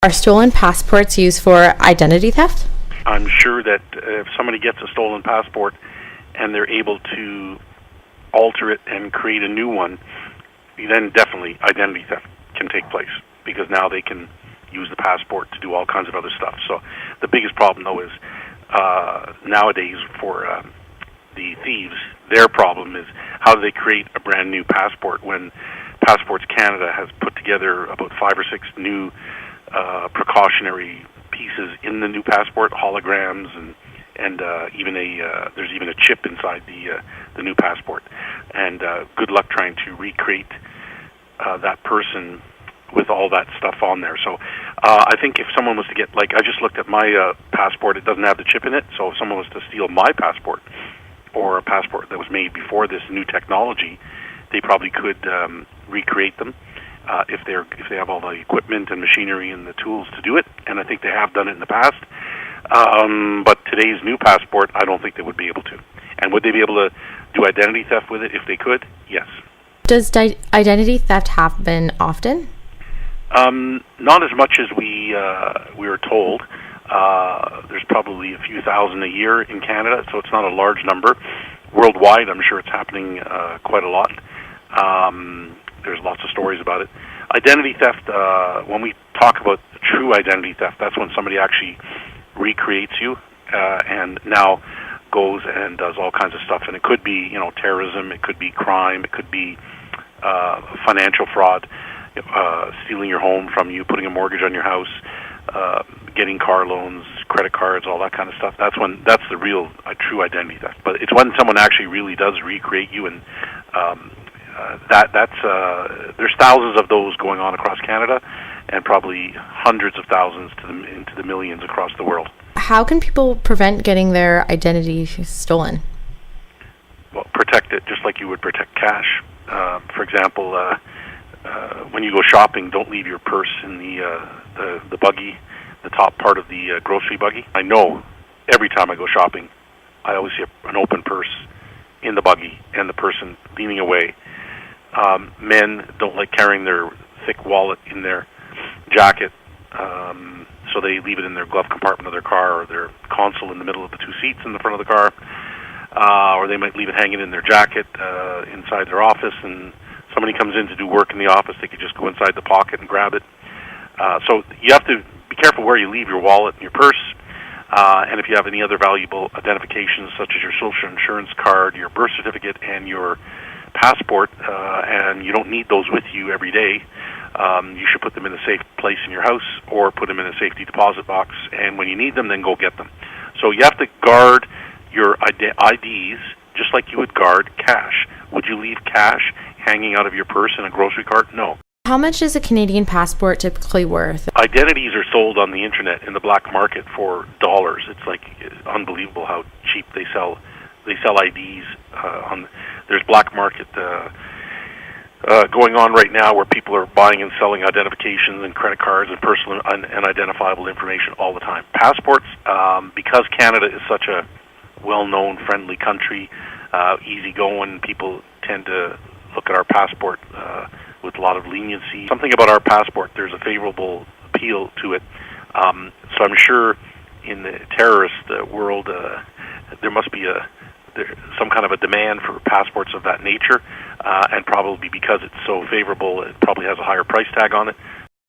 Are stolen passports used for identity theft? I'm sure that if somebody gets a stolen passport and they're able to alter it and create a new one, then definitely identity theft can take place, because now they can use the passport to do all kinds of other stuff. So the biggest problem, though, is nowadays for the thieves, their problem is how do they create a brand new passport when Passports Canada has put together about 5 or 6 new precautionary pieces in the new passport, holograms, and even there's even a chip inside the new passport. And good luck trying to recreate that person with all that stuff on there. So I think if someone was to get, like, I just looked at my passport, it doesn't have the chip in it. So if someone was to steal my passport, or a passport that was made before this new technology, they probably could recreate them. If they have all the equipment and machinery and the tools to do it, and I think they have done it in the past. But today's new passport, I don't think they would be able to. And would they be able to do identity theft with it if they could? Yes. Does identity theft happen often? Not as much as we were told. There's probably a few thousand a year in Canada, so it's not a large number. Worldwide, I'm sure it's happening quite a lot. There's lots of stories about it. Identity theft, when we talk about true identity theft, that's when somebody actually recreates you and now goes and does all kinds of stuff. And it could be, terrorism, it could be crime, it could be financial fraud, stealing your home from you, putting a mortgage on your house, getting car loans, credit cards, all that kind of stuff. That's the real true identity theft. But it's when someone actually really does recreate you, and there's thousands of those going on across Canada, and probably hundreds of thousands into the millions across the world. How can people prevent getting their identity stolen? Well, protect it just like you would protect cash. For example, when you go shopping, don't leave your purse in the buggy, the top part of the grocery buggy. I know every time I go shopping, I always see an open purse in the buggy and the person leaning away. Men don't like carrying their thick wallet in their jacket, so they leave it in their glove compartment of their car, or their console in the middle of the 2 seats in the front of the car, or they might leave it hanging in their jacket inside their office, and somebody comes in to do work in the office, they could just go inside the pocket and grab it. So you have to be careful where you leave your wallet and your purse, and if you have any other valuable identifications such as your social insurance card, your birth certificate, and your passport, and you don't need those with you every day, you should put them in a safe place in your house, or put them in a safety deposit box, and when you need them, then go get them. So you have to guard your IDs just like you would guard cash. Would you leave cash hanging out of your purse in a grocery cart? No. How much is a Canadian passport typically worth? Identities are sold on the internet in the black market for dollars. It's unbelievable how cheap they sell IDs. There's black market going on right now where people are buying and selling identifications and credit cards and personal and identifiable information all the time. Passports, because Canada is such a well-known, friendly country, easygoing, people tend to look at our passport with a lot of leniency. Something about our passport, there's a favorable appeal to it. So I'm sure in the terrorist world, there must be some kind of a demand for passports of that nature, and probably because it's so favorable, it probably has a higher price tag on it.